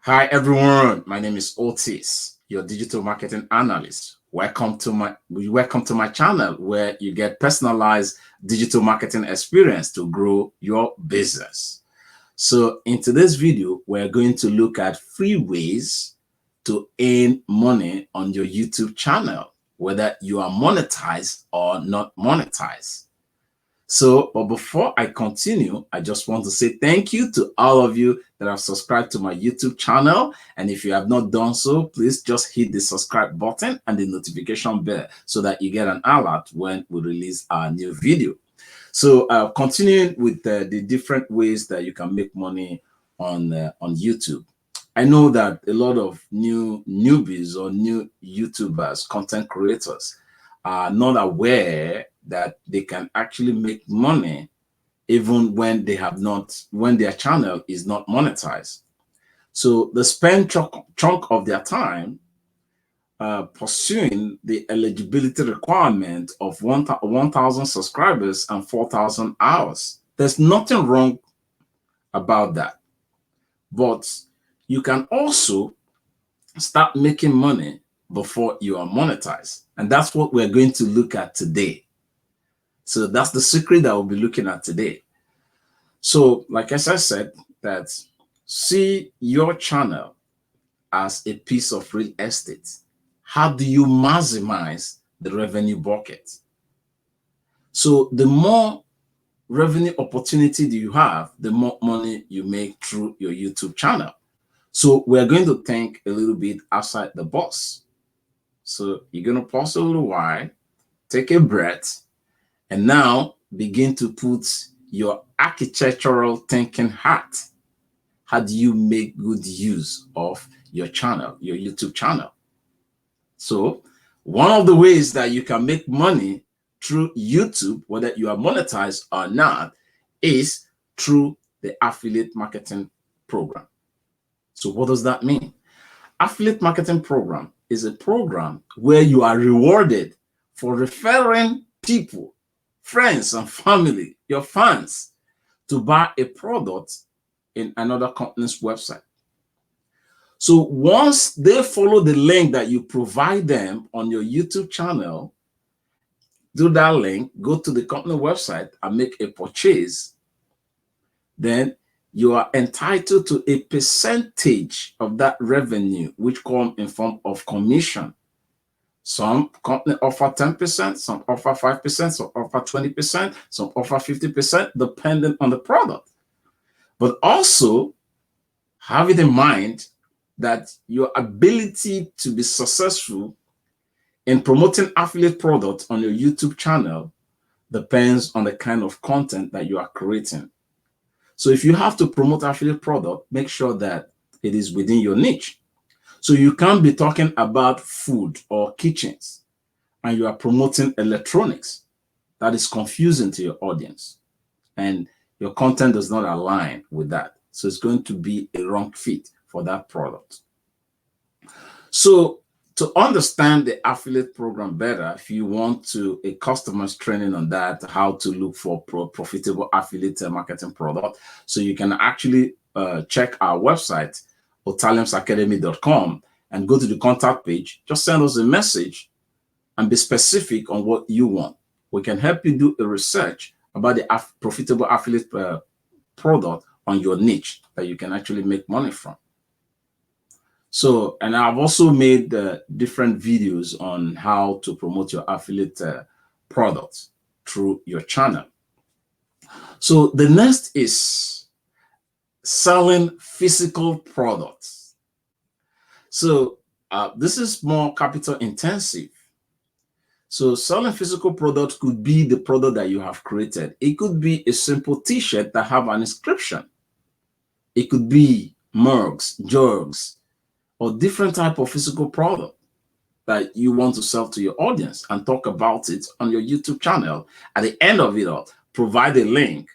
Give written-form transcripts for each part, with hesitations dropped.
Hi everyone, my name is Otis, your digital marketing analyst. Welcome to my channel where you get personalized digital marketing experience to grow your business. So in today's video, we're going to look at free ways to earn money on your YouTube channel, whether you are monetized or not monetized. So, but before I continue, I just want to say thank you to all of you that have subscribed to my YouTube channel. And if you have not done so, please just hit the subscribe button and the notification bell so that you get an alert when we release our new video. So, continuing with the different ways that you can make money on YouTube. I know that a lot of newbies or new YouTubers, content creators, are not aware that they can actually make money even when their channel is not monetized. So they spend chunk of their time pursuing the eligibility requirement of 1,000 subscribers and 4,000 hours. There's nothing wrong about that. But you can also start making money before you are monetized. And that's what we're going to look at today. So that's the secret that we'll be looking at today. So, like as I said, that see your channel as a piece of real estate. How do you maximize the revenue bucket? So the more revenue opportunity do you have, the more money you make through your YouTube channel. So we're going to think a little bit outside the box. So you're going to pause a little while, take a breath, and now begin to put your architectural thinking hat. How do you make good use of your channel, your YouTube channel? So one of the ways that you can make money through YouTube, whether you are monetized or not, is through the affiliate marketing program. So what does that mean? Affiliate marketing program is a program where you are rewarded for referring people, friends and family, your fans, to buy a product in another company's website. So once they follow the link that you provide them on your YouTube channel, do that link, go to the company website and make a purchase, then you are entitled to a percentage of that revenue, which come in form of commission. Some company offer 10%, some offer 5%, some offer 20%, some offer 50%, depending on the product. But also have it in mind that your ability to be successful in promoting affiliate products on your YouTube channel depends on the kind of content that you are creating. So if you have to promote affiliate product, make sure that it is within your niche. So you can't be talking about food or kitchens and you are promoting electronics. That is confusing to your audience and your content does not align with that. So it's going to be a wrong fit for that product. So to understand the affiliate program better, if you want a customer's training on that, how to look for profitable affiliate marketing product, so you can actually check our website, otaliumsacademy.com, and go to the contact page. Just send us a message and be specific on what you want. We can help you do a research about the profitable affiliate product on your niche that you can actually make money from. So, and I've also made different videos on how to promote your affiliate products through your channel. So the next is selling physical products. So this is more capital intensive. So selling physical products could be the product that you have created. It could be a simple t-shirt that have an inscription. It could be mugs, jugs, or different type of physical product that you want to sell to your audience and talk about it on your YouTube channel. At the end of it all, provide a link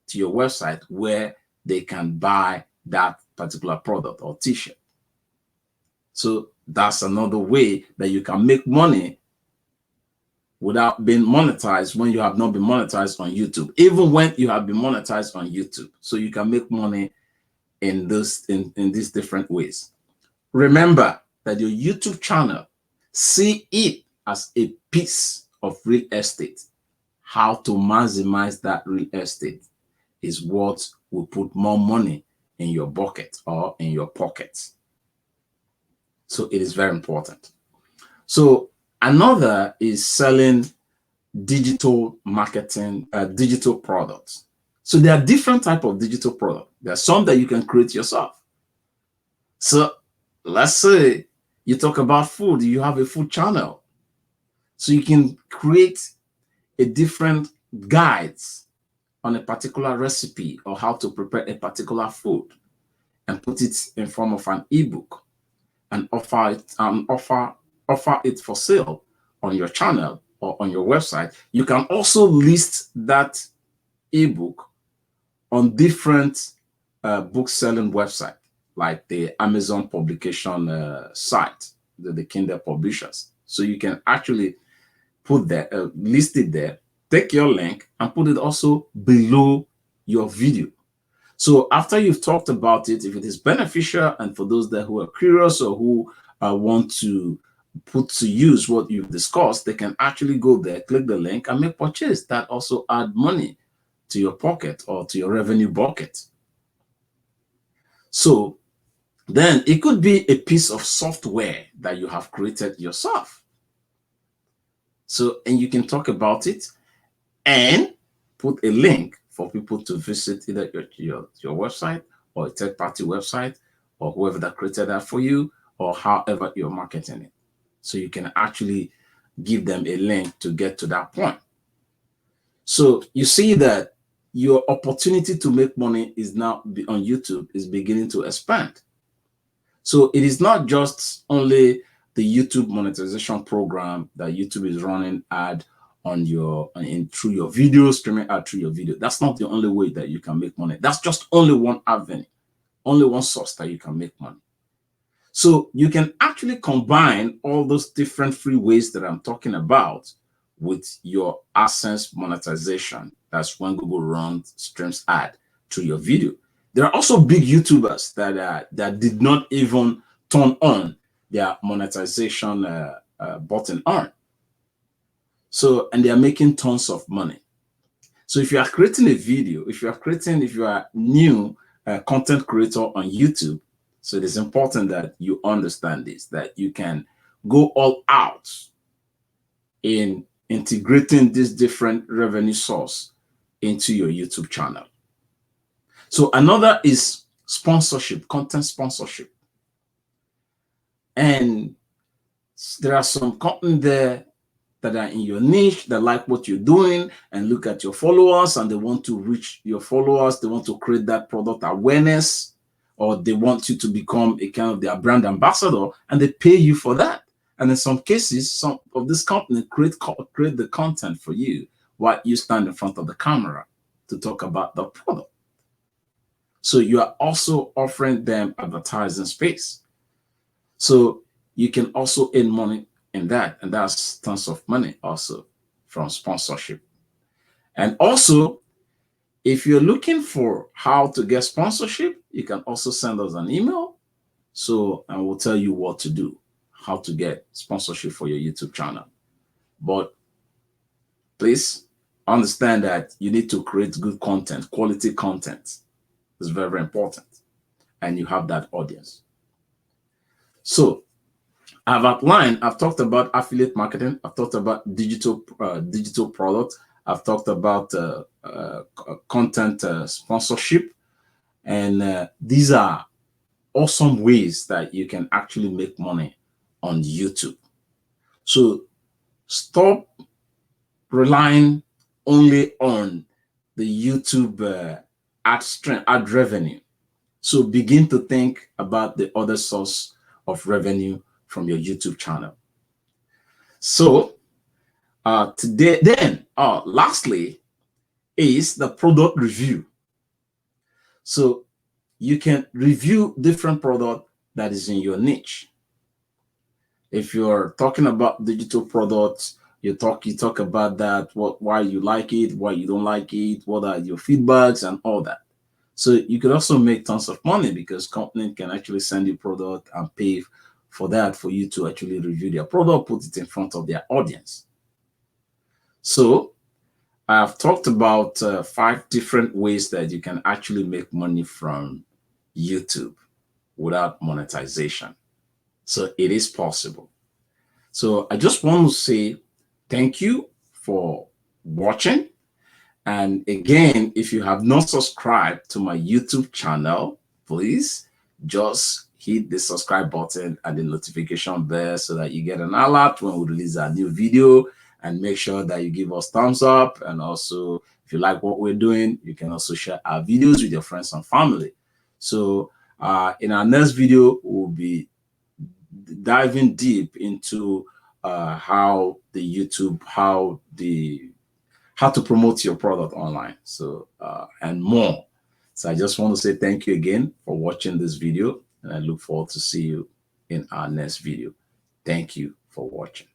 to your website where they can buy that particular product or t-shirt. So that's another way that you can make money without being monetized when you have not been monetized on YouTube, even when you have been monetized on YouTube. So you can make money in these different ways. Remember that your YouTube channel, see it as a piece of real estate. How to maximize that real estate is what will put more money in your bucket or in your pocket. So it is very important. So another is selling digital marketing, digital products. So there are different types of digital products. There are some that you can create yourself. So let's say you talk about food, you have a food channel. So you can create a different guides on a particular recipe or how to prepare a particular food and put it in form of an ebook and offer it for sale on your channel or on your website. You can also list that ebook on different book selling websites like the Amazon publication site, the Kindle publishers. So you can actually put that, list it there, take your link and put it also below your video. So after you've talked about it, if it is beneficial, and for those that who are curious or who want to put to use what you've discussed, they can actually go there, click the link and make purchase. That also add money to your pocket or to your revenue bucket. So then it could be a piece of software that you have created yourself. So, and you can talk about it and put a link for people to visit either your website or a third-party website or whoever that created that for you or however you're marketing it. So you can actually give them a link to get to that point. So you see that your opportunity to make money is now on YouTube is beginning to expand. So it is not just only the YouTube monetization program that YouTube is running ad on your through your video, streaming ad through your video. That's not the only way that you can make money. That's just only one avenue, only one source that you can make money. So you can actually combine all those different free ways that I'm talking about with your AdSense monetization. That's when Google runs streams ad through your video. There are also big YouTubers that did not even turn on their monetization button on. So, and they are making tons of money. So if you are creating a video, if you are new content creator on YouTube, so it is important that you understand this, that you can go all out in integrating this different revenue source into your YouTube channel. So another is sponsorship, content sponsorship. And there are some companies there that are in your niche that like what you're doing and look at your followers and they want to reach your followers. They want to create that product awareness, or they want you to become a kind of their brand ambassador, and they pay you for that. And in some cases, some of this company create the content for you while you stand in front of the camera to talk about the product. So you are also offering them advertising space. So you can also earn money in that, and that's tons of money also from sponsorship. And also, if you're looking for how to get sponsorship, you can also send us an email. So, and we'll tell you what to do, how to get sponsorship for your YouTube channel. But please understand that you need to create good content, quality content. It's very, very important. And you have that audience. So I've talked about affiliate marketing. I've talked about digital products. I've talked about content sponsorship. And these are awesome ways that you can actually make money on YouTube. So stop relying only on the YouTube ad revenue. So begin to think about the other source of revenue from your YouTube channel. So lastly is the product review. So you can review different product that is in your niche. If you're talking about digital products, you talk about that, why you like it, why you don't like it, what are your feedbacks and all that. So you could also make tons of money because company can actually send you product and pay for that for you to actually review their product, put it in front of their audience. So I've talked about 5 different ways that you can actually make money from YouTube without monetization. So it is possible. So I just want to say thank you for watching. And again, if you have not subscribed to my YouTube channel, please just hit the subscribe button and the notification bell so that you get an alert when we release a new video, and make sure that you give us thumbs up. And also, if you like what we're doing, you can also share our videos with your friends and family. So in our next video, we'll be diving deep into how to promote your product online, so and more. So I just want to say thank you again for watching this video, and I look forward to see you in our next video. Thank you for watching.